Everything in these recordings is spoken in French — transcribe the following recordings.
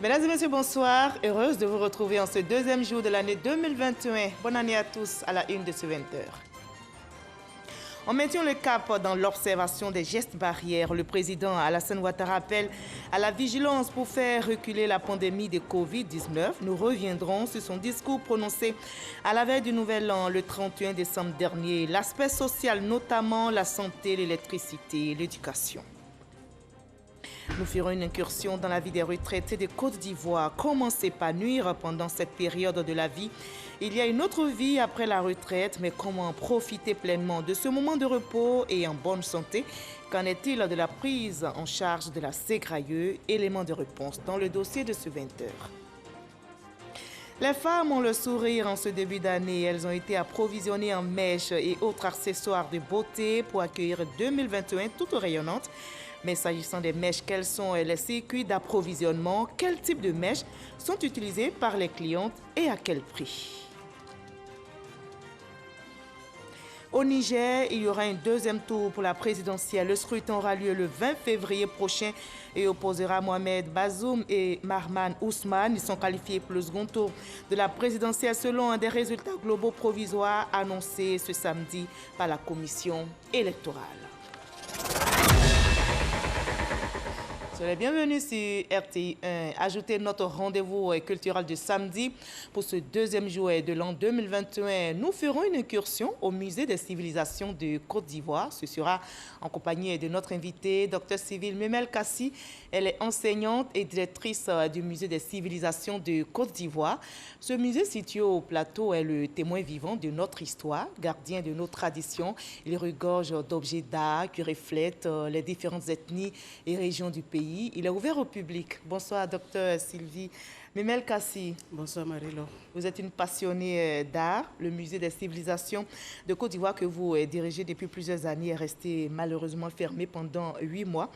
Mesdames et messieurs, bonsoir. Heureuse de vous retrouver en ce deuxième jour de l'année 2021. Bonne année à tous à la une de ce 20h. En maintient le cap dans l'observation des gestes barrières. Le président Alassane Ouattara appelle à la vigilance pour faire reculer la pandémie de Covid-19. Nous reviendrons sur son discours prononcé à la veille du Nouvel An, le 31 décembre dernier. L'aspect social, notamment la santé, l'électricité et l'éducation. Nous ferons une incursion dans la vie des retraités de Côte d'Ivoire. Comment s'épanouir pendant cette période de la vie? Il y a une autre vie après la retraite, mais comment profiter pleinement de ce moment de repos et en bonne santé? Qu'en est-il de la prise en charge de la ségrailleuse? Élément de réponse dans le dossier de ce 20h. Les femmes ont le sourire en ce début d'année. Elles ont été approvisionnées en mèches et autres accessoires de beauté pour accueillir 2021 toute rayonnante. Mais s'agissant des mèches, quels sont les circuits d'approvisionnement? Quel type de mèches sont utilisées par les clientes et à quel prix? Au Niger, il y aura un deuxième tour pour la présidentielle. Le scrutin aura lieu le 20 février prochain et opposera Mohamed Bazoum et Mahamat Ousmane. Ils sont qualifiés pour le second tour de la présidentielle selon des résultats globaux provisoires annoncés ce samedi par la commission électorale. Soyez bienvenue sur RTI 1. Ajoutez notre rendez-vous culturel de samedi pour ce deuxième jour de l'an 2021. Nous ferons une incursion au musée des civilisations de Côte d'Ivoire. Ce sera en compagnie de notre invitée, Dr Sylvie Memel Kassi. Elle est enseignante et directrice du musée des civilisations de Côte d'Ivoire. Ce musée situé au plateau est le témoin vivant de notre histoire, gardien de nos traditions. Il regorge d'objets d'art qui reflètent les différentes ethnies et régions du pays. Il est ouvert au public. Bonsoir, docteur Sylvie Memel Kassi. Bonsoir, Marie-Laure. Vous êtes une passionnée d'art. Le musée des civilisations de Côte d'Ivoire que vous dirigez depuis plusieurs années est resté malheureusement fermé pendant 8 mois.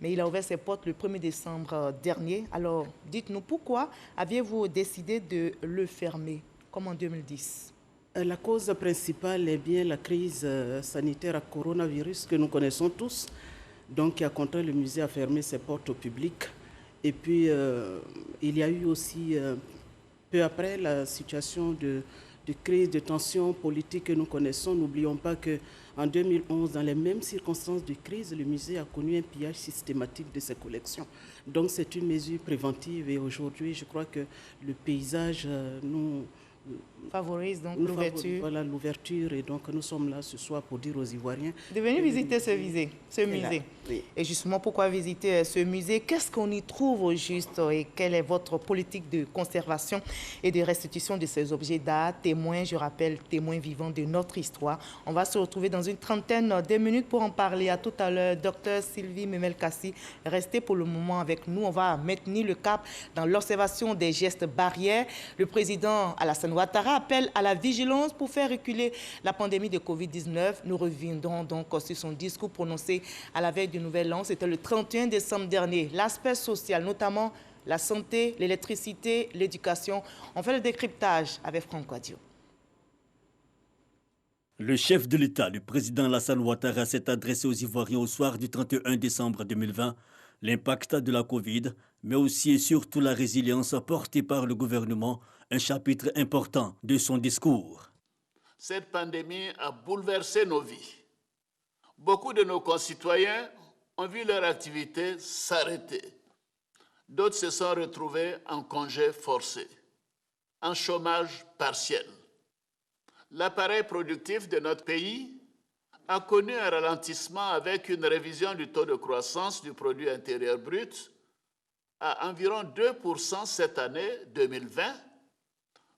Mais il a ouvert ses portes le 1er décembre dernier. Alors, dites-nous, pourquoi aviez-vous décidé de le fermer, comme en 2010? La cause principale est bien la crise sanitaire à coronavirus que nous connaissons tous. Donc, qui a contraint le musée à fermer ses portes au public. Et puis, il y a eu aussi, peu après, la situation de crise, de tension politique que nous connaissons. N'oublions pas qu'en 2011, dans les mêmes circonstances de crise, le musée a connu un pillage systématique de ses collections. Donc, c'est une mesure préventive. Et aujourd'hui, je crois que le paysage nous favorise donc l'ouverture. Voilà l'ouverture, et donc nous sommes là ce soir pour dire aux Ivoiriens de venir visiter ce musée. Oui. Et justement, pourquoi visiter ce musée? Qu'est-ce qu'on y trouve au juste et quelle est votre politique de conservation et de restitution de ces objets d'art, témoins, je rappelle, témoins vivants de notre histoire? On va se retrouver dans une trentaine de minutes pour en parler. À tout à l'heure, docteur Sylvie Memel Kassi, restez pour le moment avec nous. On va maintenir le cap dans l'observation des gestes barrières. Le président Alassane Ouattara appelle à la vigilance pour faire reculer la pandémie de Covid-19. Nous reviendrons donc sur son discours prononcé à la veille du Nouvel An. C'était le 31 décembre dernier. L'aspect social, notamment la santé, l'électricité, l'éducation. On fait le décryptage avec Franck Wadio. Le chef de l'État, le président Alassane Ouattara, s'est adressé aux Ivoiriens au soir du 31 décembre 2020. L'impact de la Covid, mais aussi et surtout la résilience portée par le gouvernement, un chapitre important de son discours. Cette pandémie a bouleversé nos vies. Beaucoup de nos concitoyens ont vu leur activité s'arrêter. D'autres se sont retrouvés en congé forcé, en chômage partiel. L'appareil productif de notre pays a connu un ralentissement avec une révision du taux de croissance du produit intérieur brut à environ 2% cette année 2020,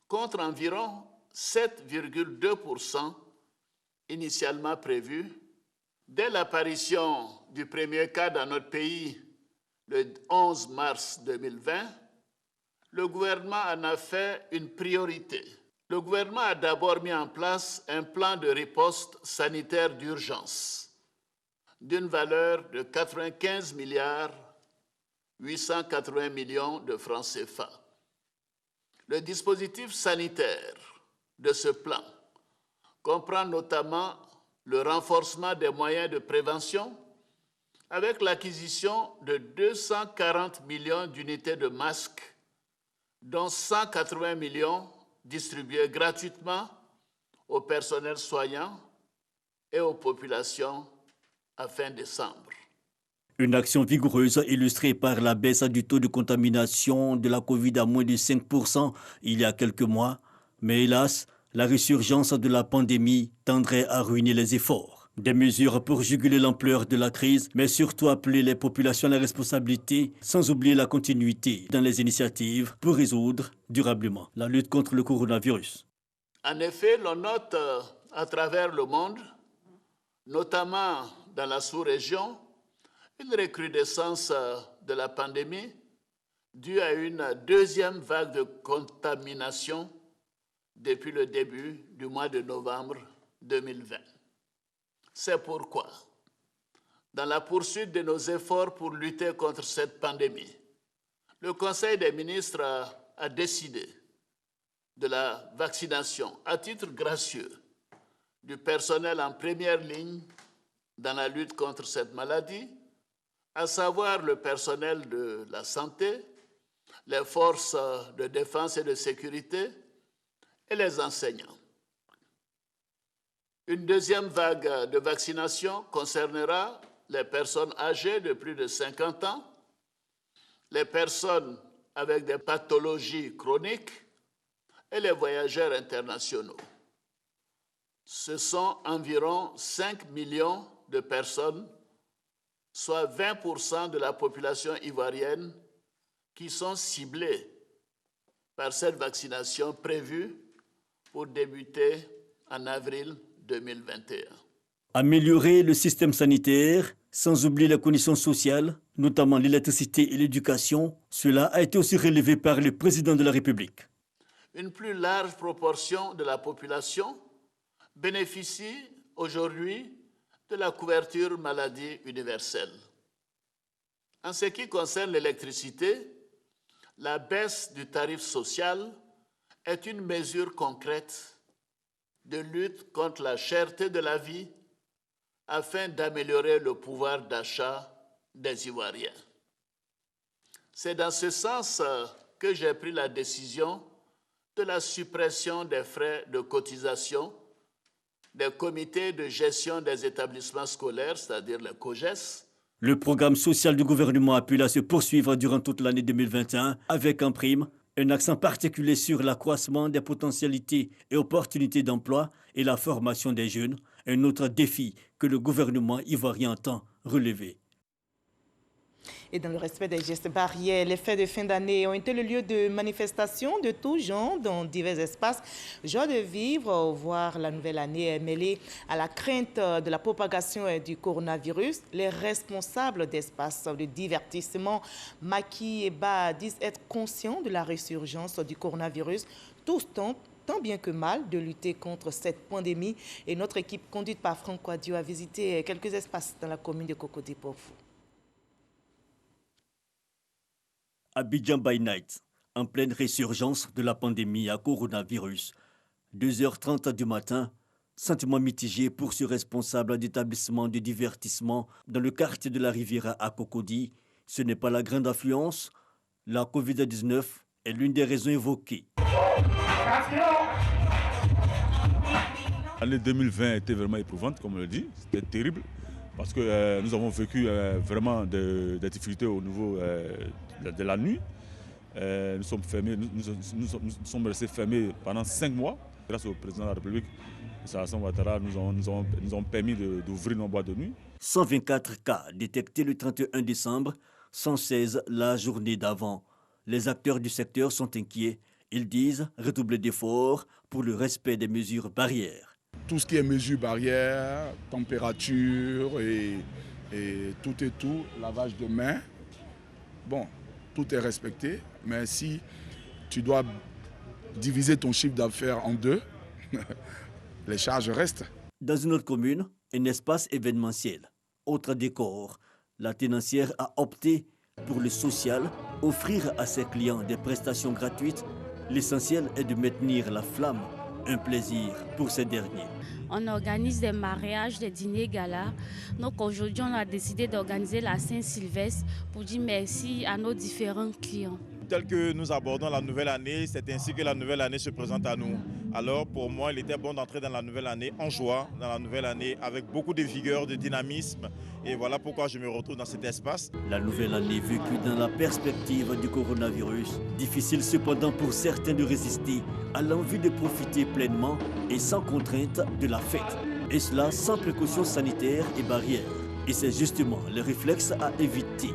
contre environ 7,2% initialement prévu. Dès l'apparition du premier cas dans notre pays le 11 mars 2020, le gouvernement en a fait une priorité. Le gouvernement a d'abord mis en place un plan de riposte sanitaire d'urgence d'une valeur de 95 milliards 880 millions de francs CFA. Le dispositif sanitaire de ce plan comprend notamment le renforcement des moyens de prévention avec l'acquisition de 240 millions d'unités de masques dont 180 millions distribués gratuitement au personnel soignant et aux populations à fin décembre. Une action vigoureuse illustrée par la baisse du taux de contamination de la Covid à moins de 5% il y a quelques mois. Mais hélas, la résurgence de la pandémie tendrait à ruiner les efforts. Des mesures pour juguler l'ampleur de la crise, mais surtout appeler les populations à la responsabilité, sans oublier la continuité dans les initiatives pour résoudre durablement la lutte contre le coronavirus. En effet, l'on note à travers le monde, notamment dans la sous-région, une recrudescence de la pandémie due à une deuxième vague de contamination depuis le début du mois de novembre 2020. C'est pourquoi, dans la poursuite de nos efforts pour lutter contre cette pandémie, le Conseil des ministres a décidé de la vaccination à titre gracieux du personnel en première ligne dans la lutte contre cette maladie, à savoir le personnel de la santé, les forces de défense et de sécurité et les enseignants. Une deuxième vague de vaccination concernera les personnes âgées de plus de 50 ans, les personnes avec des pathologies chroniques et les voyageurs internationaux. Ce sont environ 5 millions de personnes, soit 20% de la population ivoirienne, qui sont ciblées par cette vaccination prévue pour débuter en avril 2021. Améliorer le système sanitaire, sans oublier les conditions sociales, notamment l'électricité et l'éducation, cela a été aussi relevé par le président de la République. Une plus large proportion de la population bénéficie aujourd'hui de la couverture maladie universelle. En ce qui concerne l'électricité, la baisse du tarif social est une mesure concrète de lutte contre la cherté de la vie afin d'améliorer le pouvoir d'achat des Ivoiriens. C'est dans ce sens que j'ai pris la décision de la suppression des frais de cotisation des comités de gestion des établissements scolaires, c'est-à-dire les COGES. Le programme social du gouvernement a pu là se poursuivre durant toute l'année 2021 avec en prime un accent particulier sur l'accroissement des potentialités et opportunités d'emploi et la formation des jeunes, un autre défi que le gouvernement ivoirien entend relever. Et dans le respect des gestes barrières, les fêtes de fin d'année ont été le lieu de manifestations de tout genre dans divers espaces. Joie de vivre, voir la nouvelle année mêlée à la crainte de la propagation du coronavirus. Les responsables d'espaces de divertissement, Maki et Ba, disent être conscients de la résurgence du coronavirus. Tous tentent, tant bien que mal, de lutter contre cette pandémie. Et notre équipe, conduite par Franck Quadio, a visité quelques espaces dans la commune de Cocody-Porfou. Abidjan by Night, en pleine résurgence de la pandémie à coronavirus. 2h30 du matin, sentiment mitigé pour ce responsable d'établissement de divertissement dans le quartier de la Riviera à Cocody. Ce n'est pas la grande affluence. La Covid-19 est l'une des raisons évoquées. L'année 2020 était vraiment éprouvante, comme on le dit. C'était terrible parce que nous avons vécu vraiment des difficultés au niveau de la nuit. Nous sommes fermés, nous sommes restés fermés pendant 5 mois. Grâce au président de la République, Alassane Ouattara, nous ont permis d'ouvrir nos boîtes de nuit. 124 cas détectés le 31 décembre, 116 la journée d'avant. Les acteurs du secteur sont inquiets. Ils disent redoubler d'efforts pour le respect des mesures barrières. Tout ce qui est mesures barrières, température et tout, lavage de mains, bon, tout est respecté. Mais si tu dois diviser ton chiffre d'affaires en deux, les charges restent. Dans une autre commune, un espace événementiel. Autre décor, la tenancière a opté pour le social, offrir à ses clients des prestations gratuites. L'essentiel est de maintenir la flamme, un plaisir pour ces derniers. On organise des mariages, des dîners galas. Donc aujourd'hui, on a décidé d'organiser la Saint-Sylvestre pour dire merci à nos différents clients. tel que nous abordons la nouvelle année, c'est ainsi que la nouvelle année se présente à nous. Alors pour moi, il était bon d'entrer dans la nouvelle année en joie, dans la nouvelle année avec beaucoup de vigueur, de dynamisme. Et voilà pourquoi je me retrouve dans cet espace. La nouvelle année vécue dans la perspective du coronavirus. Difficile cependant pour certains de résister à l'envie de profiter pleinement et sans contrainte de la fête. Et cela sans précautions sanitaires et barrières. Et c'est justement le réflexe à éviter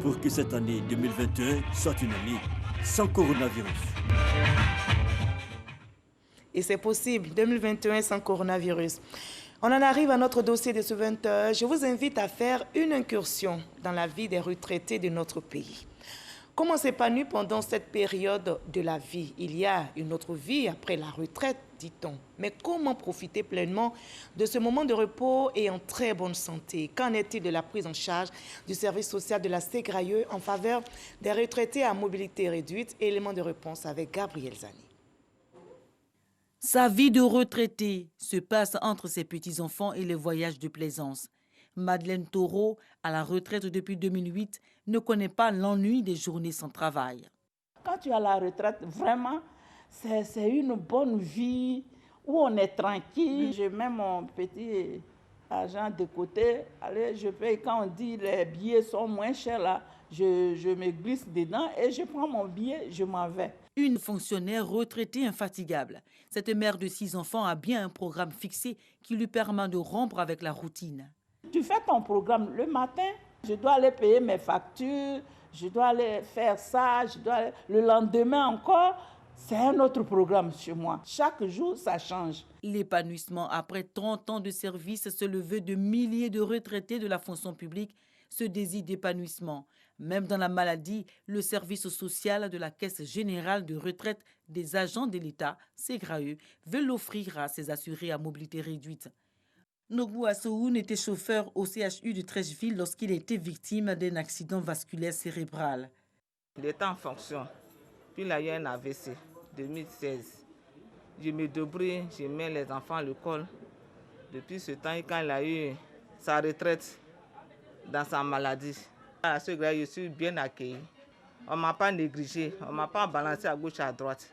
pour que cette année 2021 soit une année sans coronavirus. Et c'est possible, 2021 sans coronavirus. On en arrive à notre dossier de ce 20h. Je vous invite à faire une incursion dans la vie des retraités de notre pays. Comment s'épanouir pendant cette période de la vie? Il y a une autre vie après la retraite, dit-on. Mais comment profiter pleinement de ce moment de repos et en très bonne santé? Qu'en est-il de la prise en charge du service social de la SEGRAYE en faveur des retraités à mobilité réduite? Élément de réponse avec Gabriel Zani. Sa vie de retraité se passe entre ses petits-enfants et les voyages de plaisance. Madeleine Taureau, à la retraite depuis 2008, ne connaît pas l'ennui des journées sans travail. Quand tu es à la retraite, vraiment, c'est une bonne vie où on est tranquille. Je mets mon petit argent de côté. Allez, je paye. Quand on dit les billets sont moins chers, là, je me glisse dedans et je prends mon billet, je m'en vais. Une fonctionnaire retraitée infatigable. Cette mère de 6 enfants a bien un programme fixé qui lui permet de rompre avec la routine. Tu fais ton programme le matin, je dois aller payer mes factures, je dois aller faire ça, le lendemain encore, c'est un autre programme chez moi. Chaque jour, ça change. L'épanouissement après 30 ans de service, c'est le vœu de milliers de retraités de la fonction publique, ce désir d'épanouissement. Même dans la maladie, le service social de la Caisse générale de retraite des agents de l'État, SEGRAYE, veut l'offrir à ses assurés à mobilité réduite. Nogbou Assoun était chauffeur au CHU de Trècheville lorsqu'il a été victime d'un accident vasculaire cérébral. Il était en fonction, puis il a eu un AVC, 2016. Je me débrouille, je mets les enfants à l'école. Depuis ce temps, quand il a eu sa retraite dans sa maladie, à ce gars, je suis bien accueilli. On ne m'a pas négligé, on ne m'a pas balancé à gauche et à droite.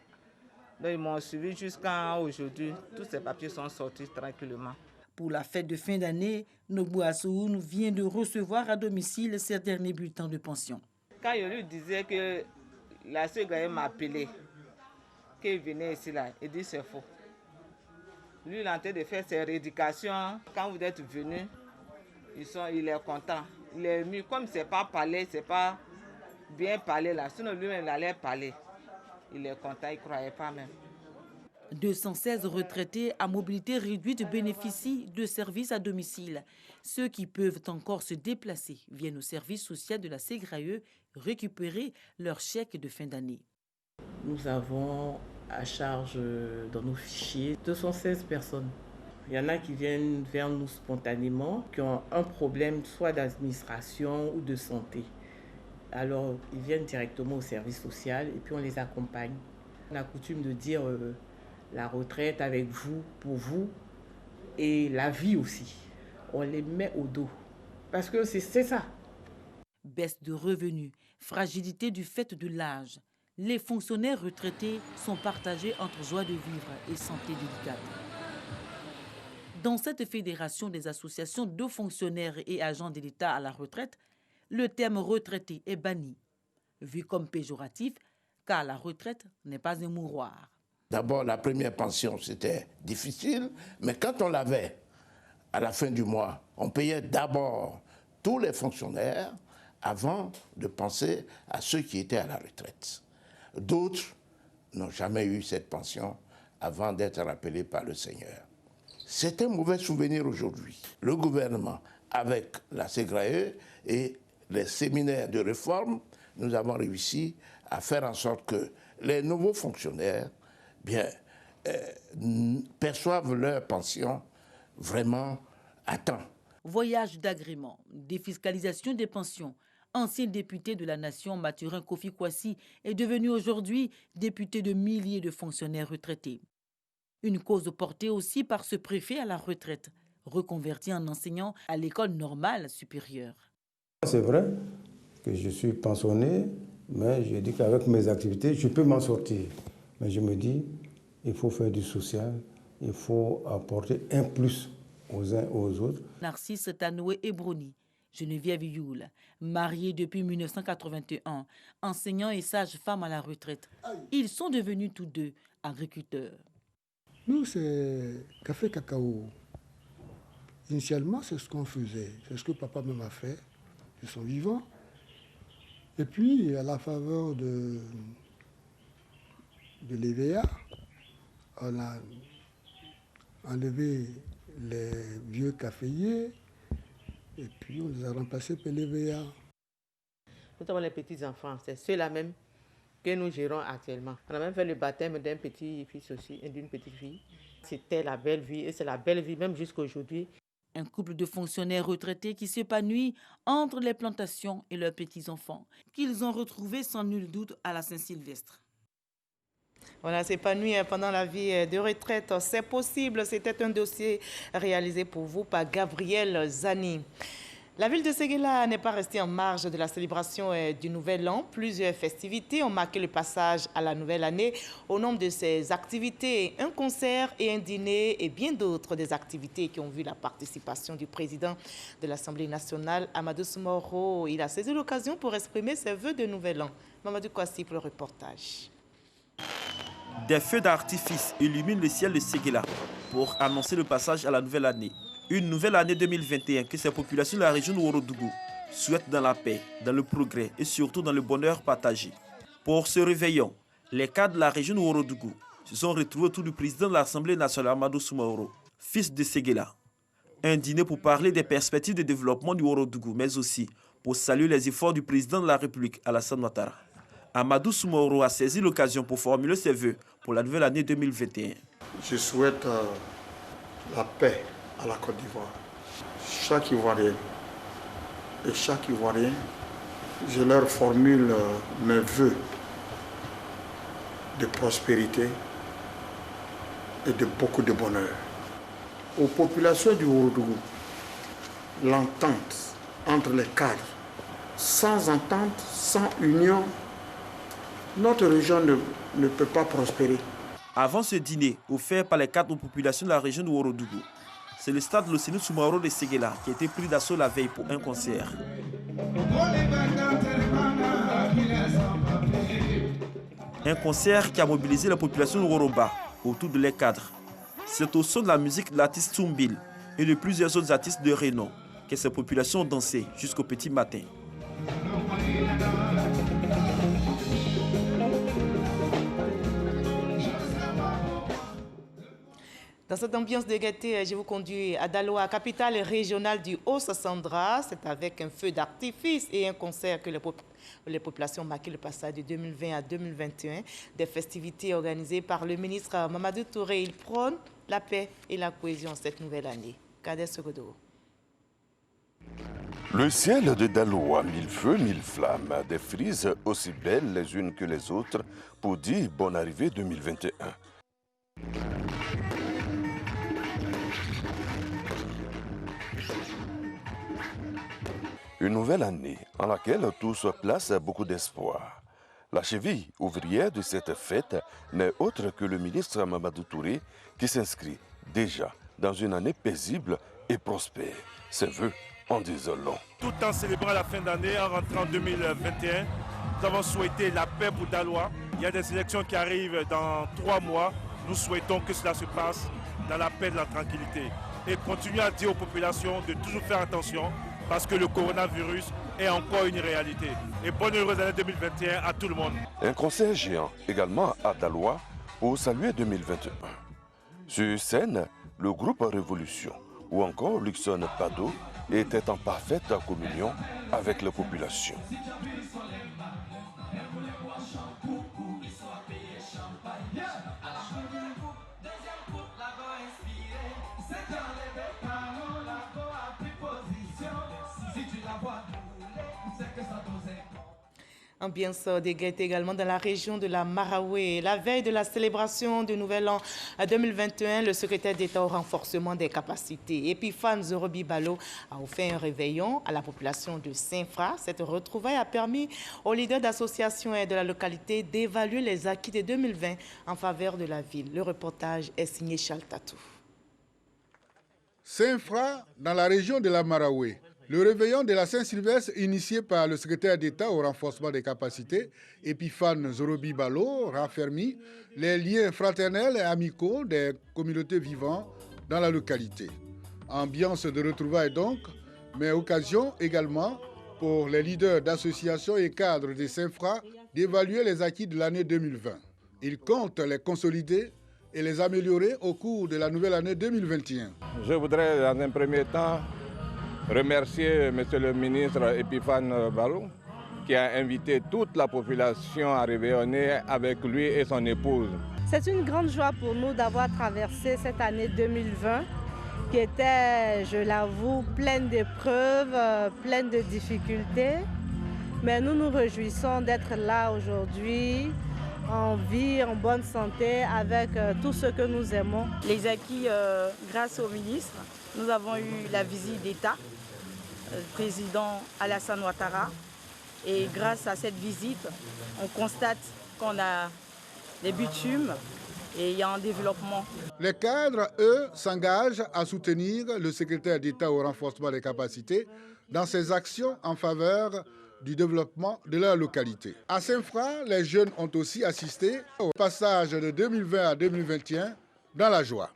Donc ils m'ont suivi jusqu'à aujourd'hui. Tous ces papiers sont sortis tranquillement. Pour la fête de fin d'année, Nogbou Assoun vient de recevoir à domicile ses derniers bulletins de pension. Quand je lui disais que la SEGRAYE m'a appelé, qu'il venait ici, là, il dit c'est faux. Lui, il est en train de faire ses rééducations. Quand vous êtes venus, il est content. Il est ému. Comme c'est pas parlé, c'est pas bien parlé là. Sinon, lui-même, il allait parler. Il est content, il ne croyait pas même. 216 retraités à mobilité réduite bénéficient de services à domicile. Ceux qui peuvent encore se déplacer viennent au service social de la SEGRAYE récupérer leur chèque de fin d'année. Nous avons à charge dans nos fichiers 216 personnes. Il y en a qui viennent vers nous spontanément, qui ont un problème soit d'administration ou de santé. Alors, ils viennent directement au service social et puis on les accompagne. On a coutume de dire la retraite avec vous, pour vous, et la vie aussi. On les met au dos. Parce que c'est ça. Baisse de revenus, fragilité du fait de l'âge. Les fonctionnaires retraités sont partagés entre joie de vivre et santé délicate. Dans cette fédération des associations de fonctionnaires et agents de l'État à la retraite, le terme retraité est banni, vu comme péjoratif, car la retraite n'est pas un mouroir. D'abord, la première pension, c'était difficile, mais quand on l'avait, à la fin du mois, on payait d'abord tous les fonctionnaires avant de penser à ceux qui étaient à la retraite. D'autres n'ont jamais eu cette pension avant d'être rappelés par le Seigneur. C'est un mauvais souvenir aujourd'hui. Le gouvernement, avec la SEGRAYE et les séminaires de réforme, nous avons réussi à faire en sorte que les nouveaux fonctionnaires perçoivent leur pension vraiment à temps. Voyage d'agrément, défiscalisation des pensions. Ancien député de la nation, Mathurin Kofi Kwasi est devenu aujourd'hui député de milliers de fonctionnaires retraités. Une cause portée aussi par ce préfet à la retraite, reconverti en enseignant à l'école normale supérieure. C'est vrai que je suis pensionné, Mais je dis qu'avec mes activités, je peux m'en sortir. Mais je me dis, il faut faire du social, il faut apporter un plus aux uns aux autres. Narcisse Tanoué Ebroni, Geneviève Youl, mariée depuis 1981, enseignant et sage-femme à la retraite. Ils sont devenus tous deux agriculteurs. Nous, c'est café cacao. Initialement, c'est ce qu'on faisait. C'est ce que papa m'a fait de son vivant. Et puis, à la faveur de l'EVA, on a enlevé les vieux caféiers et puis on les a remplacés par l'EVA. Nous avons les petits-enfants, c'est ceux-là même que nous gérons actuellement. On a même fait le baptême d'un petit-fils aussi et d'une petite-fille. C'était la belle vie et c'est la belle vie même jusqu'à aujourd'hui. Un couple de fonctionnaires retraités qui s'épanouit entre les plantations et leurs petits-enfants, qu'ils ont retrouvés sans nul doute à la Saint-Sylvestre. Voilà, s'épanouir pendant la vie de retraite, c'est possible. C'était un dossier réalisé pour vous par Gabriel Zani. La ville de Séguéla n'est pas restée en marge de la célébration du Nouvel An. Plusieurs festivités ont marqué le passage à la nouvelle année. Au nombre de ces activités, un concert et un dîner et bien d'autres des activités qui ont vu la participation du président de l'Assemblée nationale, Amadou Soumaoro. Il a saisi l'occasion pour exprimer ses vœux de Nouvel An. Mamadou Kwasi pour le reportage. Des feux d'artifice illuminent le ciel de Séguéla pour annoncer le passage à la nouvelle année. Une nouvelle année 2021 que ces populations de la région de Ourodougou souhaitent dans la paix, dans le progrès et surtout dans le bonheur partagé. Pour ce réveillon, les cadres de la région de Ourodougou se sont retrouvés autour du président de l'Assemblée nationale, Amadou Soumaoro, fils de Séguéla. Un dîner pour parler des perspectives de développement du Ourodougou, mais aussi pour saluer les efforts du président de la République, Alassane Ouattara. Amadou Soumaoro a saisi l'occasion pour formuler ses vœux pour la nouvelle année 2021. Je souhaite la paix à la Côte d'Ivoire. Chaque Ivoirien et chaque Ivoirien, je leur formule mes vœux de prospérité et de beaucoup de bonheur. Aux populations du Ourodougou, l'entente entre les cadres, sans entente, sans union, notre région ne peut pas prospérer. Avant ce dîner, offert par les cadres aux populations de la région de Ourodougou, c'est le stade Lossénou Soumaoro de Séguéla qui a été pris d'assaut la veille pour un concert. Un concert qui a mobilisé la population de Woroba autour de les cadres. C'est au son de la musique de l'artiste Tsumbil et de plusieurs autres artistes de renom que ces populations ont dansé jusqu'au petit matin. Dans cette ambiance de gaieté, je vous conduis à Daloa, capitale régionale du Haut-Sassandra. C'est avec un feu d'artifice et un concert que les populations marquent le passage de 2020 à 2021. Des festivités organisées par le ministre Mamadou Touré. Il prône la paix et la cohésion cette nouvelle année. Kader Sogodo. Le ciel de Daloa, mille feux, mille flammes, des frises aussi belles les unes que les autres pour dire bonne arrivée 2021. Une nouvelle année en laquelle tous placent beaucoup d'espoir. La cheville ouvrière de cette fête n'est autre que le ministre Mamadou Touré qui s'inscrit déjà dans une année paisible et prospère. Ses vœux en disent long. Tout en célébrant la fin d'année, en rentrant en 2021, nous avons souhaité la paix pour Daloa. Il y a des élections qui arrivent dans 3 mois. Nous souhaitons que cela se passe dans la paix et la tranquillité. Et continuer à dire aux populations de toujours faire attention parce que le coronavirus est encore une réalité. Et bonne heureuse année 2021 à tout le monde. Un concert géant également à Daloa pour saluer 2021. Sur scène, le groupe Révolution ou encore Luxon Pado étaient en parfaite communion avec la population. Ambiance de gaieté également dans la région de la Maraoué. La veille de la célébration du Nouvel An 2021, le secrétaire d'État au renforcement des capacités, Epiphane Zorobi Balo, a offert un réveillon à la population de Saint-Fra. Cette retrouvaille a permis aux leaders d'associations et de la localité d'évaluer les acquis de 2020 en faveur de la ville. Le reportage est signé Charles Tatou. Saint-Fra, dans la région de la Maraoué. Le réveillon de la Saint-Sylvestre, initié par le secrétaire d'État au renforcement des capacités, Epiphane Zorobi Balo, raffermit les liens fraternels et amicaux des communautés vivant dans la localité. Ambiance de retrouvailles donc, mais occasion également pour les leaders d'associations et cadres de Saint-Fra d'évaluer les acquis de l'année 2020. Ils comptent les consolider et les améliorer au cours de la nouvelle année 2021. Je voudrais dans un premier temps remercier M. le ministre Epiphane Balo qui a invité toute la population à réveillonner avec lui et son épouse. C'est une grande joie pour nous d'avoir traversé cette année 2020 qui était, je l'avoue, pleine d'épreuves, pleine de difficultés. Mais nous nous réjouissons d'être là aujourd'hui, en vie, en bonne santé, avec tous ceux que nous aimons. Les acquis, grâce au ministre, nous avons eu la visite d'État, le président Alassane Ouattara. Et grâce à cette visite, on constate qu'on a des bitumes et il y a un développement. Les cadres, eux, s'engagent à soutenir le secrétaire d'État au renforcement des capacités dans ses actions en faveur du développement de leur localité. À Saint-Fra, les jeunes ont aussi assisté au passage de 2020 à 2021 dans la joie.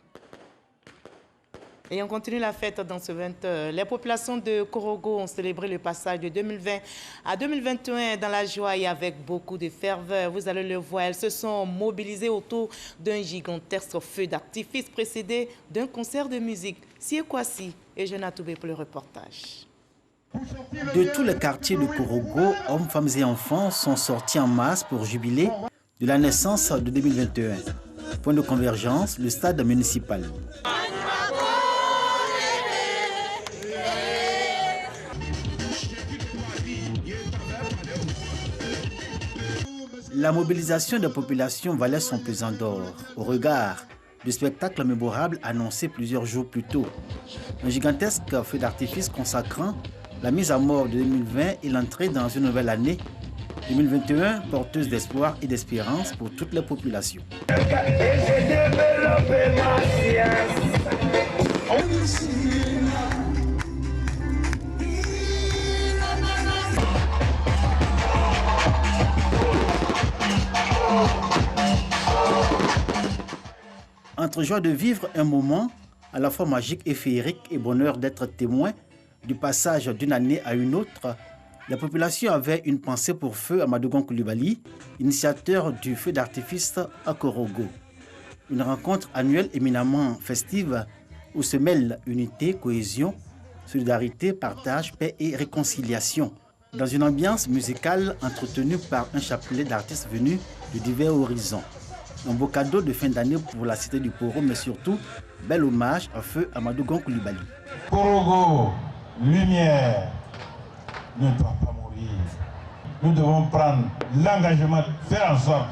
Et on continue la fête dans ce 20h. Les populations de Korogo ont célébré le passage de 2020 à 2021 dans la joie et avec beaucoup de ferveur. Vous allez le voir, elles se sont mobilisées autour d'un gigantesque feu d'artifice précédé d'un concert de musique. Siekwasi et Jeanne Toubé pour le reportage. De tous les quartiers de Korogo, hommes, femmes et enfants sont sortis en masse pour jubiler de la naissance de 2021. Point de convergence, le stade municipal. La mobilisation des populations valait son pesant d'or au regard du spectacle mémorable annoncé plusieurs jours plus tôt. Un gigantesque feu d'artifice consacrant la mise à mort de 2020 et l'entrée dans une nouvelle année 2021 porteuse d'espoir et d'espérance pour toutes les populations. Entre joie de vivre un moment à la fois magique et féerique et bonheur d'être témoin du passage d'une année à une autre, la population avait une pensée pour Feu Amadougon Coulibaly, initiateur du feu d'artifice à Korogo. Une rencontre annuelle éminemment festive où se mêlent unité, cohésion, solidarité, partage, paix et réconciliation. Dans une ambiance musicale entretenue par un chapelet d'artistes venus de divers horizons. Un beau cadeau de fin d'année pour la cité du Poro, mais surtout, bel hommage à Feu Amadougon Coulibaly. Korogo, lumière, ne doit pas mourir. Nous devons prendre l'engagement de faire en sorte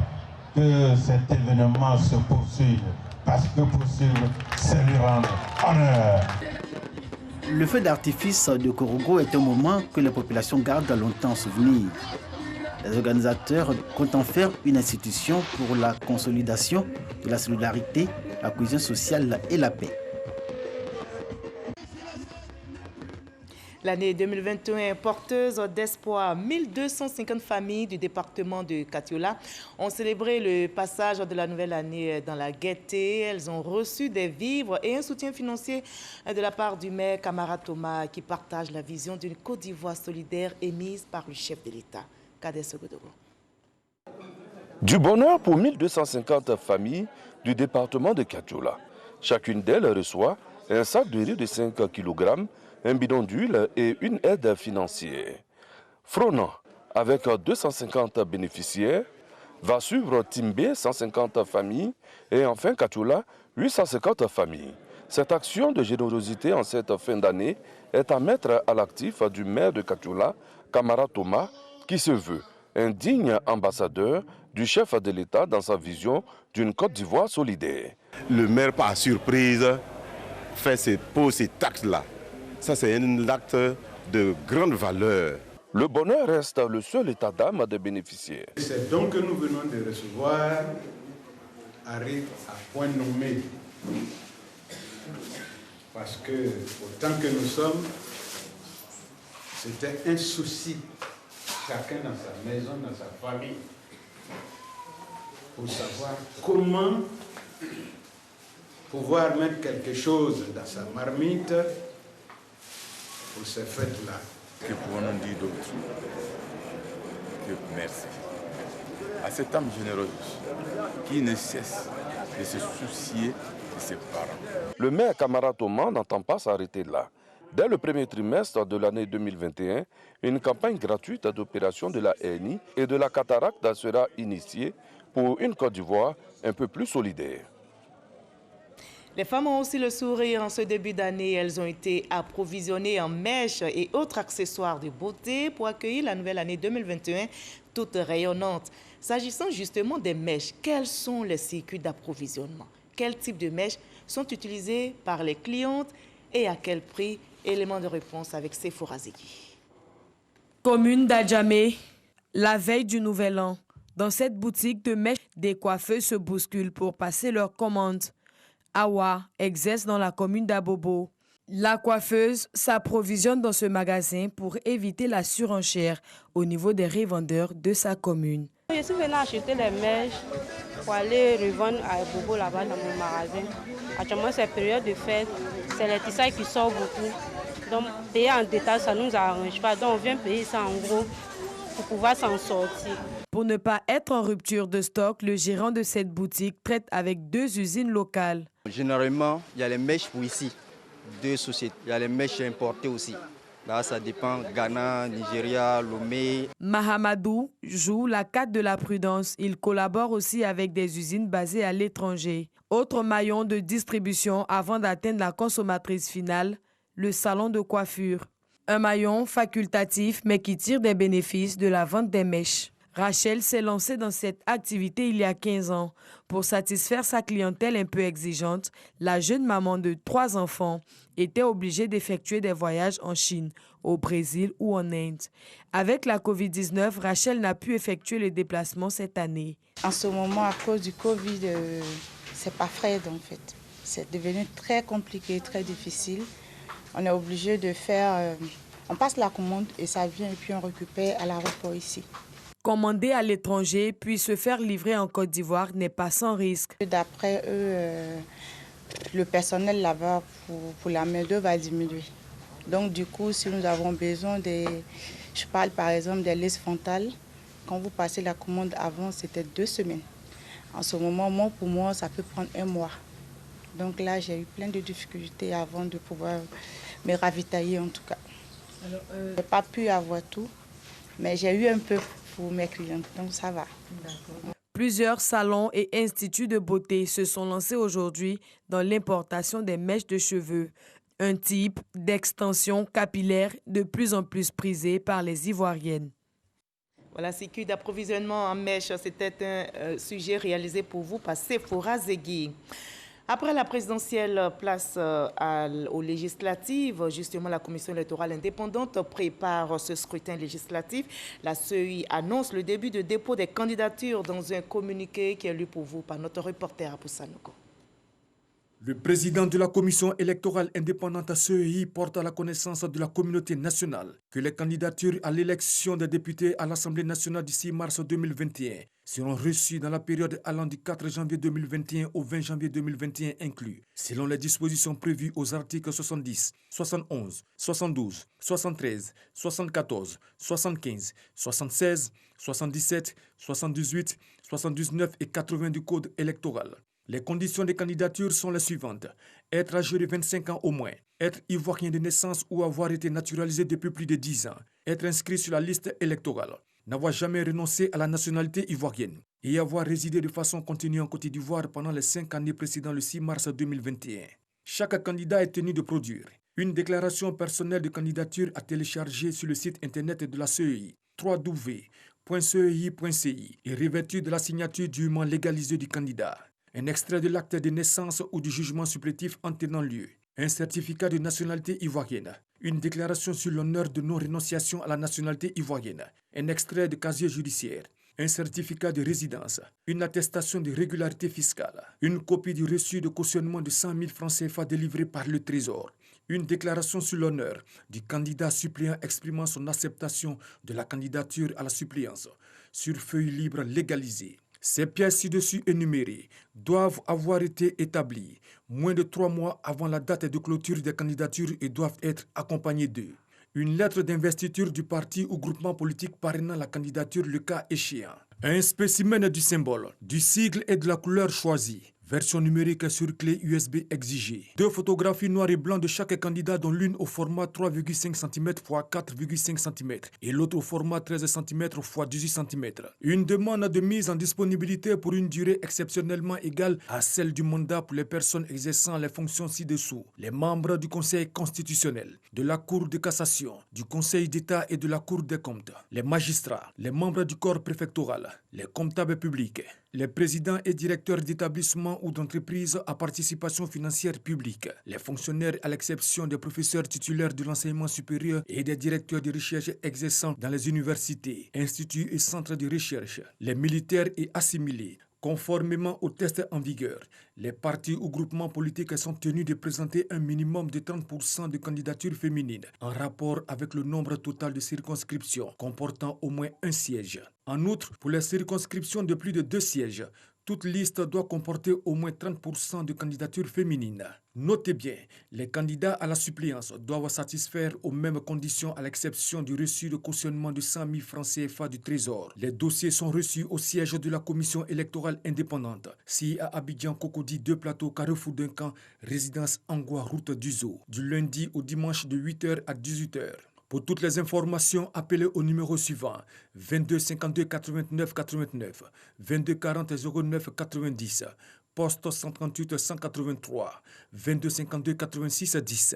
que cet événement se poursuive. Parce que poursuivre, c'est lui rendre honneur. Le feu d'artifice de Korogo est un moment que les populations gardent longtemps en souvenir. Les organisateurs comptent en faire une institution pour la consolidation de la solidarité, la cohésion sociale et la paix. L'année 2021 est porteuse d'espoir. 1250 familles du département de Katiola ont célébré le passage de la nouvelle année dans la gaieté. Elles ont reçu des vivres et un soutien financier de la part du maire Camara Thomas qui partage la vision d'une Côte d'Ivoire solidaire émise par le chef de l'État. Du bonheur pour 1250 familles du département de Katiola. Chacune d'elles reçoit un sac de riz de 5 kg, un bidon d'huile et une aide financière. Fronan, avec 250 bénéficiaires, va suivre Timbé, 150 familles, et enfin Katiola, 850 familles. Cette action de générosité en cette fin d'année est à mettre à l'actif du maire de Katiola, Camara Thomas, qui se veut un digne ambassadeur du chef de l'État dans sa vision d'une Côte d'Ivoire solidaire. Le maire, par surprise, pose ces taxes-là. Ça, c'est un acte de grande valeur. Le bonheur reste le seul état d'âme des bénéficiaires. C'est donc que nous venons de recevoir arrive à point nommé. Parce que, autant que nous sommes, c'était un souci, chacun dans sa maison, dans sa famille, pour savoir comment pouvoir mettre quelque chose dans sa marmite pour ces fêtes-là. Que pouvons-nous dire d'autre que merci à cette âme généreuse qui ne cesse de se soucier de ses parents. Le maire Camara Thomas n'entend pas s'arrêter là. Dès le premier trimestre de l'année 2021, une campagne gratuite d'opération de la HNI et de la cataracte sera initiée pour une Côte d'Ivoire un peu plus solidaire. Les femmes ont aussi le sourire en ce début d'année. Elles ont été approvisionnées en mèches et autres accessoires de beauté pour accueillir la nouvelle année 2021 toute rayonnante. S'agissant justement des mèches, quels sont les circuits d'approvisionnement? Quels types de mèches sont utilisés par les clientes et à quel prix? Élément de réponse avec Sephora Zegui. Commune d'Adjamé, la veille du Nouvel An. Dans cette boutique de mèches, des coiffeuses se bousculent pour passer leurs commandes. Awa exerce dans la commune d'Abobo. La coiffeuse s'approvisionne dans ce magasin pour éviter la surenchère au niveau des revendeurs de sa commune. Je suis venue acheter les mèches pour aller revendre à Abobo là-bas dans mon magasin. Actuellement, c'est période de fête, c'est les tissages qui sortent beaucoup. Donc, payer en détail, ça ne nous arrange pas. Donc, on vient payer ça en gros pour pouvoir s'en sortir. Pour ne pas être en rupture de stock, le gérant de cette boutique traite avec 2 usines locales. Généralement, il y a les mèches pour ici, 2 sociétés. Il y a les mèches importées aussi. Là, ça dépend, Ghana, Nigeria, Lomé. Mahamadou joue la carte de la prudence. Il collabore aussi avec des usines basées à l'étranger. Autre maillon de distribution avant d'atteindre la consommatrice finale, le salon de coiffure. Un maillon facultatif mais qui tire des bénéfices de la vente des mèches. Rachel s'est lancée dans cette activité il y a 15 ans. Pour satisfaire sa clientèle un peu exigeante, la jeune maman de 3 enfants était obligée d'effectuer des voyages en Chine, au Brésil ou en Inde. Avec la COVID-19, Rachel n'a pu effectuer le déplacement cette année. En ce moment, à cause du Covid, c'est pas frais en fait. C'est devenu très compliqué, très difficile. On est obligé de faire... on passe la commande et ça vient et puis on récupère à l'aéroport ici. Commander à l'étranger puis se faire livrer en Côte d'Ivoire n'est pas sans risque. D'après eux, le personnel là-bas pour la main-d'œuvre va diminuer. Donc du coup, si nous avons besoin je parle par exemple des laisses frontales, quand vous passez la commande avant, c'était 2 semaines. En ce moment, pour moi, ça peut prendre 1 mois. Donc là, j'ai eu plein de difficultés avant de pouvoir me ravitailler en tout cas. Je n'ai pas pu avoir tout, mais j'ai eu un peu pour mes clients, donc ça va. Plusieurs salons et instituts de beauté se sont lancés aujourd'hui dans l'importation des mèches de cheveux, un type d'extension capillaire de plus en plus prisé par les Ivoiriennes. Voilà, circuit d'approvisionnement en mèches, c'était un sujet réalisé pour vous par Sephora Zegui. Après la présidentielle, place aux législatives. Justement, la Commission électorale indépendante prépare ce scrutin législatif. La CEI annonce le début de dépôt des candidatures dans un communiqué qui est lu pour vous par notre reporter à Poussanogo. Le président de la Commission électorale indépendante CEI porte à la connaissance de la communauté nationale que les candidatures à l'élection des députés à l'Assemblée nationale du 6 mars 2021 seront reçues dans la période allant du 4 janvier 2021 au 20 janvier 2021 inclus, selon les dispositions prévues aux articles 70, 71, 72, 73, 74, 75, 76, 77, 78, 79 et 80 du Code électoral. Les conditions des candidatures sont les suivantes. Être âgé de 25 ans au moins, être ivoirien de naissance ou avoir été naturalisé depuis plus de 10 ans, être inscrit sur la liste électorale, n'avoir jamais renoncé à la nationalité ivoirienne et avoir résidé de façon continue en Côte d'Ivoire pendant les 5 années précédant le 6 mars 2021. Chaque candidat est tenu de produire une déclaration personnelle de candidature à télécharger sur le site internet de la CEI, .cei.ci est revêtu de la signature dûment légalisée du candidat. Un extrait de l'acte de naissance ou du jugement supplétif en tenant lieu. Un certificat de nationalité ivoirienne. Une déclaration sur l'honneur de non-rénonciation à la nationalité ivoirienne. Un extrait de casier judiciaire. Un certificat de résidence, une attestation de régularité fiscale, une copie du reçu de cautionnement de 100 000 francs CFA délivré par le Trésor, une déclaration sur l'honneur du candidat suppléant exprimant son acceptation de la candidature à la suppléance sur feuille libre légalisée. Ces pièces ci-dessus énumérées doivent avoir été établies moins de 3 mois avant la date de clôture des candidatures et doivent être accompagnées d'eux. Une lettre d'investiture du parti ou groupement politique parrainant la candidature le cas échéant. Un spécimen du symbole, du sigle et de la couleur choisie. Version numérique sur clé USB exigée. 2 photographies noir et blanc de chaque candidat, dont l'une au format 3,5 cm x 4,5 cm et l'autre au format 13 cm x 18 cm. Une demande de mise en disponibilité pour une durée exceptionnellement égale à celle du mandat pour les personnes exerçant les fonctions ci-dessous. Les membres du Conseil constitutionnel, de la Cour de cassation, du Conseil d'État et de la Cour des comptes, les magistrats, les membres du corps préfectoral, les comptables publics, les présidents et directeurs d'établissements ou d'entreprises à participation financière publique, les fonctionnaires à l'exception des professeurs titulaires de l'enseignement supérieur et des directeurs de recherche exerçant dans les universités, instituts et centres de recherche, les militaires et assimilés. Conformément aux tests en vigueur, les partis ou groupements politiques sont tenus de présenter un minimum de 30% de candidatures féminines en rapport avec le nombre total de circonscriptions comportant au moins un siège. En outre, pour les circonscriptions de plus de 2 sièges, toute liste doit comporter au moins 30% de candidatures féminines. Notez bien, les candidats à la suppléance doivent satisfaire aux mêmes conditions à l'exception du reçu de cautionnement de 100 000 francs CFA du Trésor. Les dossiers sont reçus au siège de la commission électorale indépendante, si à Abidjan, Cocody, 2 plateaux, Carrefour Duncan, résidence Angoua, route du Zoo, du lundi au dimanche de 8h à 18h. Pour toutes les informations, appelez au numéro suivant 22 52 89 89, 22 40 09 90, poste 138 183, 22 52 86 10.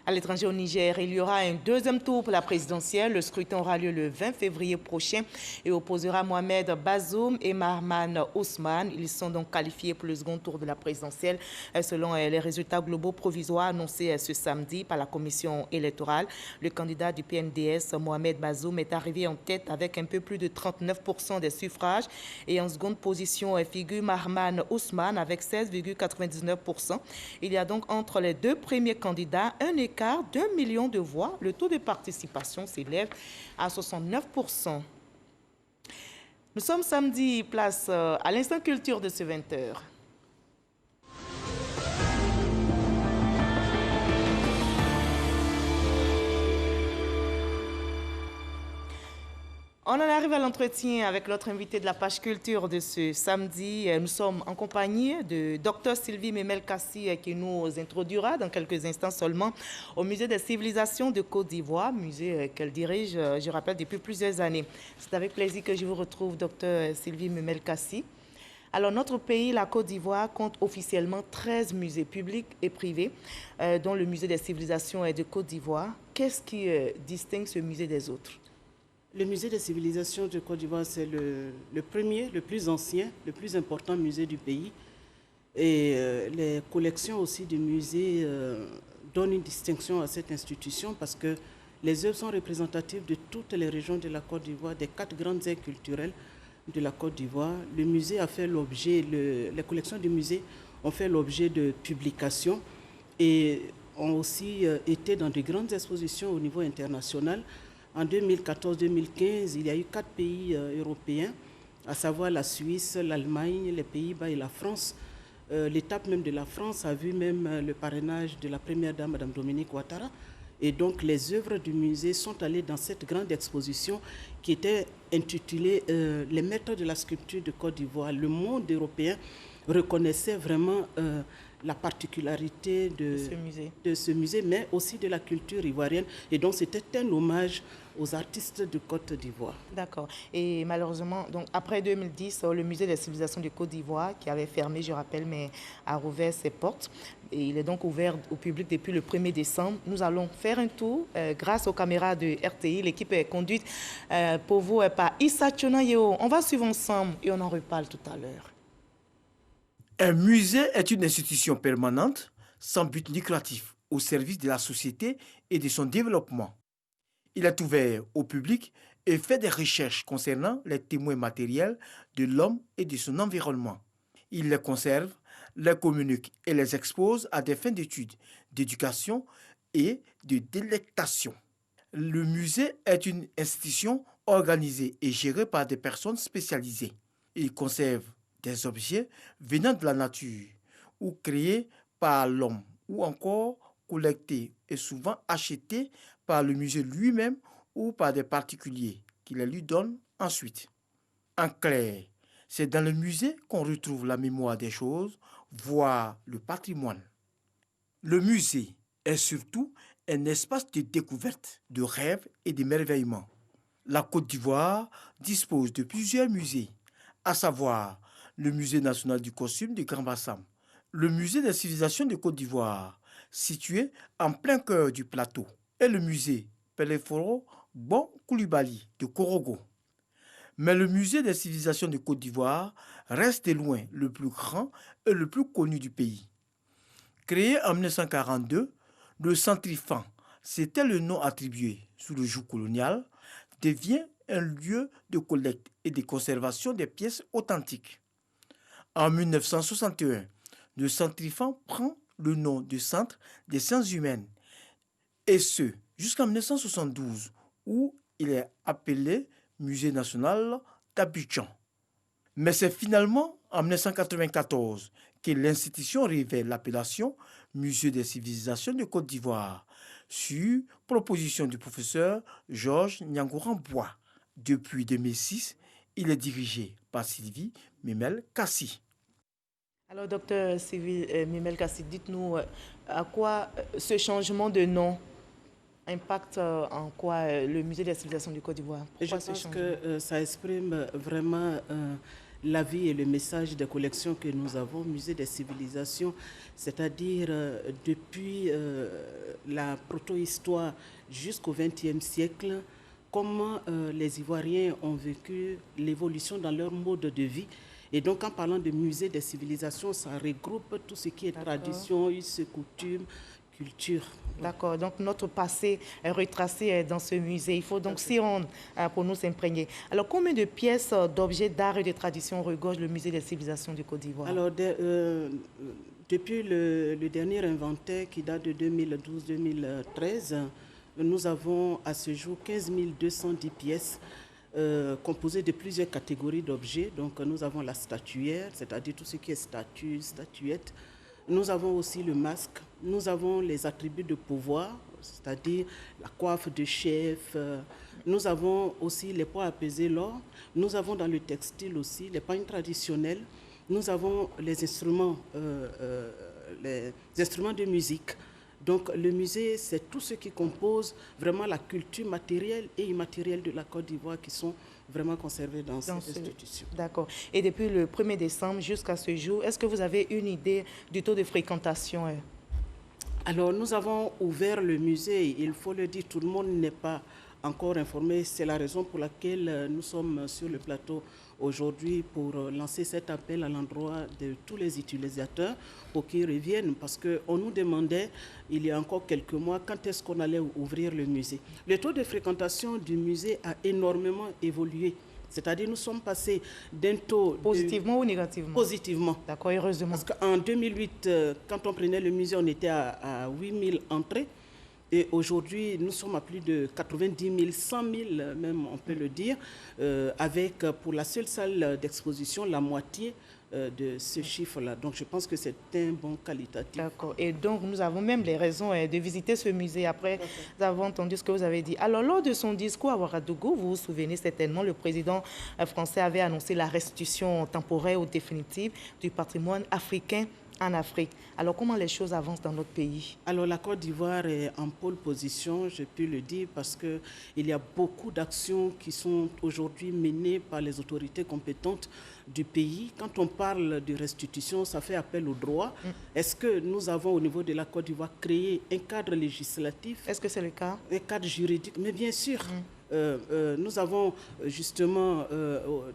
À l'étranger au Niger, il y aura un 2e tour pour la présidentielle. Le scrutin aura lieu le 20 février prochain et opposera Mohamed Bazoum et Mahaman Ousmane. Ils sont donc qualifiés pour le second tour de la présidentielle selon les résultats globaux provisoires annoncés ce samedi par la commission électorale. Le candidat du PNDS, Mohamed Bazoum, est arrivé en tête avec un peu plus de 39% des suffrages et en seconde position figure Mahaman Ousmane avec 16,99%. Il y a donc entre les 2 premiers candidats un écart d'1 million de voix. Le taux de participation s'élève à 69%. Nous sommes samedi, place à l'instant culture de ce 20h. On en arrive à l'entretien avec notre invité de la page culture de ce samedi. Nous sommes en compagnie de Dr Sylvie Memel-Kassi qui nous introduira dans quelques instants seulement au Musée des civilisations de Côte d'Ivoire, musée qu'elle dirige, je rappelle, depuis plusieurs années. C'est avec plaisir que je vous retrouve, Dr Sylvie Memel-Kassi. Alors, notre pays, la Côte d'Ivoire, compte officiellement 13 musées publics et privés, dont le Musée des civilisations de Côte d'Ivoire. Qu'est-ce qui distingue ce musée des autres? Le musée des civilisations de Côte d'Ivoire, c'est le premier, le plus ancien, le plus important musée du pays. Et les collections aussi du musée donnent une distinction à cette institution parce que les œuvres sont représentatives de toutes les régions de la Côte d'Ivoire, des 4 grandes aires culturelles de la Côte d'Ivoire. Le musée a fait l'objet, les collections du musée ont fait l'objet de publications et ont aussi été dans de grandes expositions au niveau international. En 2014-2015, il y a eu 4 pays européens, à savoir la Suisse, l'Allemagne, les Pays-Bas et la France. L'étape même de la France a vu même le parrainage de la première dame, Mme Dominique Ouattara. Et donc les œuvres du musée sont allées dans cette grande exposition qui était intitulée « Les maîtres de la sculpture de Côte d'Ivoire ». Le monde européen reconnaissait vraiment la particularité de ce musée, mais aussi de la culture ivoirienne. Et donc, c'était un hommage aux artistes de Côte d'Ivoire. D'accord. Et malheureusement, donc, après 2010, le musée des civilisations de Côte d'Ivoire, qui avait fermé, je rappelle, mais a rouvert ses portes. Et il est donc ouvert au public depuis le 1er décembre. Nous allons faire un tour grâce aux caméras de RTI. L'équipe est conduite pour vous par Issa Tchonayeo. On va suivre ensemble et on en reparle tout à l'heure. Un musée est une institution permanente, sans but lucratif, au service de la société et de son développement. Il est ouvert au public et fait des recherches concernant les témoins matériels de l'homme et de son environnement. Il les conserve, les communique et les expose à des fins d'études, d'éducation et de délectation. Le musée est une institution organisée et gérée par des personnes spécialisées. Il conserve des objets venant de la nature ou créés par l'homme ou encore collectés et souvent achetés par le musée lui-même ou par des particuliers qui les lui donnent ensuite. En clair, c'est dans le musée qu'on retrouve la mémoire des choses, voire le patrimoine. Le musée est surtout un espace de découverte, de rêve et d'émerveillement. La Côte d'Ivoire dispose de plusieurs musées, à savoir le Musée national du costume de Grand Bassam, le Musée des civilisations de Côte d'Ivoire, situé en plein cœur du plateau, et le Musée Peleforo Bon Koulibaly de Korogo. Mais le Musée des civilisations de Côte d'Ivoire reste de loin le plus grand et le plus connu du pays. Créé en 1942, le Centrifan, c'était le nom attribué sous le joug colonial, devient un lieu de collecte et de conservation des pièces authentiques. En 1961, le Centrifan prend le nom de Centre des sciences humaines, et ce, jusqu'en 1972, où il est appelé Musée national d'Abidjan. Mais c'est finalement en 1994 que l'institution révèle l'appellation Musée des civilisations de Côte d'Ivoire, sur proposition du professeur Georges Niangoran-Bois. Depuis 2006, il est dirigé par Sylvie Mimel-Kassi. Alors, docteur Sylvie Mimel-Kassi, dites-nous à quoi ce changement de nom impacte en quoi le musée des civilisations du Côte d'Ivoire? Je pense que ça exprime vraiment la vie et le message des collections que nous avons, musée des civilisations, c'est-à-dire depuis la proto-histoire jusqu'au XXe siècle, comment les Ivoiriens ont vécu l'évolution dans leur mode de vie. Et donc, en parlant de musée des civilisations, ça regroupe tout ce qui est tradition, us, coutumes, culture. D'accord, donc notre passé est retracé dans ce musée. Il faut donc s'y rendre pour nous imprégner. Alors, combien de pièces, d'objets d'art et de tradition regorge le musée des civilisations du Côte d'Ivoire? Alors, depuis le dernier inventaire qui date de 2012-2013, nous avons à ce jour 15 210 pièces composées de plusieurs catégories d'objets. Donc, nous avons la statuaire, c'est-à-dire tout ce qui est statue, statuette. Nous avons aussi le masque, nous avons les attributs de pouvoir, c'est-à-dire la coiffe de chef, nous avons aussi les poids à peser l'or, nous avons dans le textile aussi les pagnes traditionnelles, nous avons les instruments de musique. Donc le musée, c'est tout ce qui compose vraiment la culture matérielle et immatérielle de la Côte d'Ivoire qui sont vraiment conservés dans cette institution. D'accord. Et depuis le 1er décembre jusqu'à ce jour, est-ce que vous avez une idée du taux de fréquentation? Alors, nous avons ouvert le musée. Il faut le dire, tout le monde n'est pas encore informé. C'est la raison pour laquelle nous sommes sur le plateau aujourd'hui pour lancer cet appel à l'endroit de tous les utilisateurs pour qu'ils reviennent. Parce qu'on nous demandait, il y a encore quelques mois, quand est-ce qu'on allait ouvrir le musée. Le taux de fréquentation du musée a énormément évolué. C'est-à-dire nous sommes passés d'un taux... Positivement ou négativement? Positivement. D'accord, heureusement. Parce qu'en 2008, quand on prenait le musée, on était à 8 000 entrées. Et aujourd'hui, nous sommes à plus de 90 000, 100 000 même, on peut le dire, avec pour la seule salle d'exposition, la moitié de ce chiffre-là. Donc, je pense que c'est un bon qualitatif. D'accord. Et donc, nous avons même les raisons de visiter ce musée après avoir entendu ce que vous avez dit. Alors, lors de son discours à Ouagadougou, vous vous souvenez certainement, le président français avait annoncé la restitution temporaire ou définitive du patrimoine africain en Afrique. Alors, comment les choses avancent dans notre pays? Alors, la Côte d'Ivoire est en pôle position, je peux le dire, parce qu'il y a beaucoup d'actions qui sont aujourd'hui menées par les autorités compétentes du pays. Quand on parle de restitution, ça fait appel au droit. Est-ce que nous avons, au niveau de la Côte d'Ivoire, créé un cadre législatif? Est-ce que c'est le cas? Un cadre juridique, mais bien sûr. Nous avons justement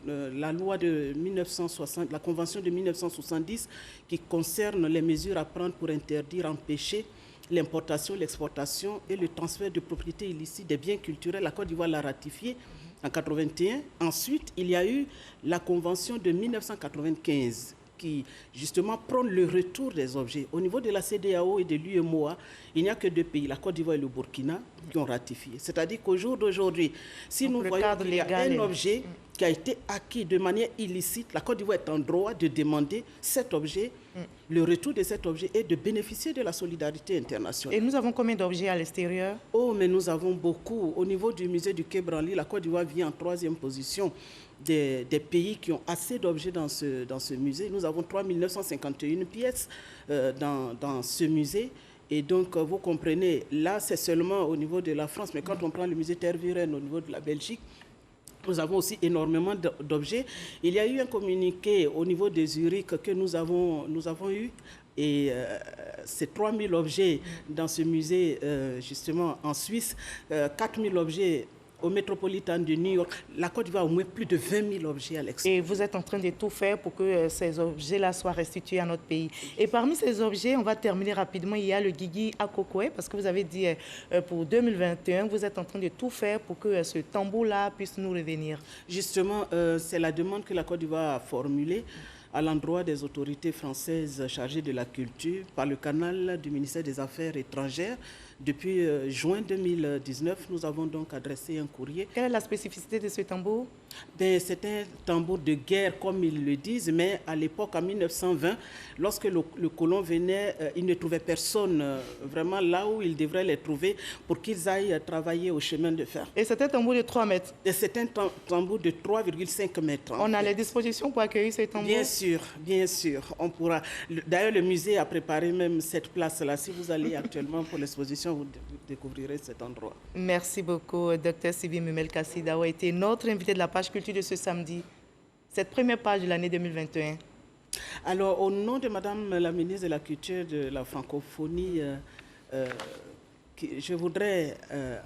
la loi de 1960, la convention de 1970 qui concerne les mesures à prendre pour interdire, empêcher l'importation, l'exportation et le transfert de propriété illicite des biens culturels. La Côte d'Ivoire l'a ratifié en 1981. Ensuite, il y a eu la convention de 1995 qui justement prône le retour des objets. Au niveau de la CEDEAO et de l'UEMOA, il n'y a que 2 pays, la Côte d'Ivoire et le Burkina, qui ont ratifié. C'est-à-dire qu'au jour d'aujourd'hui, si nous voyons qu'il y a un objet qui a été acquis de manière illicite, la Côte d'Ivoire est en droit de demander cet objet, le retour de cet objet et de bénéficier de la solidarité internationale. Et nous avons combien d'objets à l'extérieur? Oh, mais nous avons beaucoup. Au niveau du musée du Quai Branly, la Côte d'Ivoire vient en 3e position des pays qui ont assez d'objets dans ce musée. Nous avons 3 951 pièces dans ce musée. Et donc, vous comprenez, là, c'est seulement au niveau de la France. Mais quand on prend le musée Tervuren au niveau de la Belgique, nous avons aussi énormément d'objets. Il y a eu un communiqué au niveau de Zurich que nous avons eu. Et c'est 3 000 objets dans ce musée, justement, en Suisse. 4 000 objets au Metropolitan de New York. La Côte d'Ivoire a au moins plus de 20 000 objets à l'extérieur. Et vous êtes en train de tout faire pour que ces objets-là soient restitués à notre pays. Et parmi ces objets, on va terminer rapidement, il y a le Guigui Akokwe, parce que vous avez dit pour 2021, vous êtes en train de tout faire pour que ce tambour-là puisse nous revenir. Justement, c'est la demande que la Côte d'Ivoire a formulée à l'endroit des autorités françaises chargées de la culture par le canal du ministère des Affaires étrangères. Depuis juin 2019, nous avons donc adressé un courrier. Quelle est la spécificité de ce tambour? C'est un tambour de guerre, comme ils le disent, mais à l'époque, en 1920, lorsque le colon venait, il ne trouvait personne vraiment là où il devrait les trouver pour qu'ils aillent travailler au chemin de fer. Et c'est un tambour de 3 mètres? Et c'est un tambour de 3,5 mètres. On a les dispositions pour accueillir ce tambour? Bien sûr, bien sûr. On pourra. D'ailleurs, le musée a préparé même cette place-là. Si vous allez actuellement pour l'exposition, vous découvrirez cet endroit. Merci beaucoup, Dr Sibi Mumel Kassi, d'avoir été notre invité de la page culture de ce samedi, cette première page de l'année 2021. Alors, au nom de Madame la ministre de la Culture de la Francophonie, je voudrais,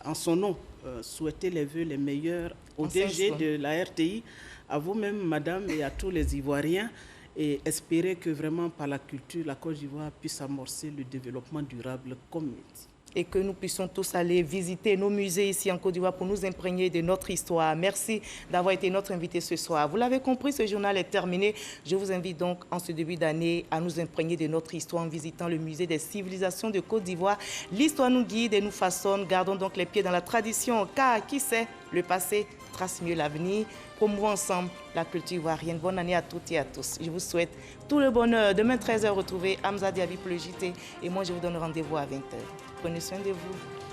en son nom, souhaiter les vœux les meilleurs au DG de la RTI, à vous-même, Madame, et à tous les Ivoiriens, et espérer que vraiment, par la culture, la Côte d'Ivoire puisse amorcer le développement durable comme dit. Et que nous puissions tous aller visiter nos musées ici en Côte d'Ivoire pour nous imprégner de notre histoire. Merci d'avoir été notre invité ce soir. Vous l'avez compris, ce journal est terminé. Je vous invite donc en ce début d'année à nous imprégner de notre histoire en visitant le musée des civilisations de Côte d'Ivoire. L'histoire nous guide et nous façonne. Gardons donc les pieds dans la tradition, car qui sait, le passé trace mieux l'avenir. Promouvons ensemble la culture ivoirienne. Bonne année à toutes et à tous. Je vous souhaite tout le bonheur. Demain 13h, retrouvez Hamza Diaby pour le JT. Et moi, je vous donne rendez-vous à 20h. Prenez soin de vous.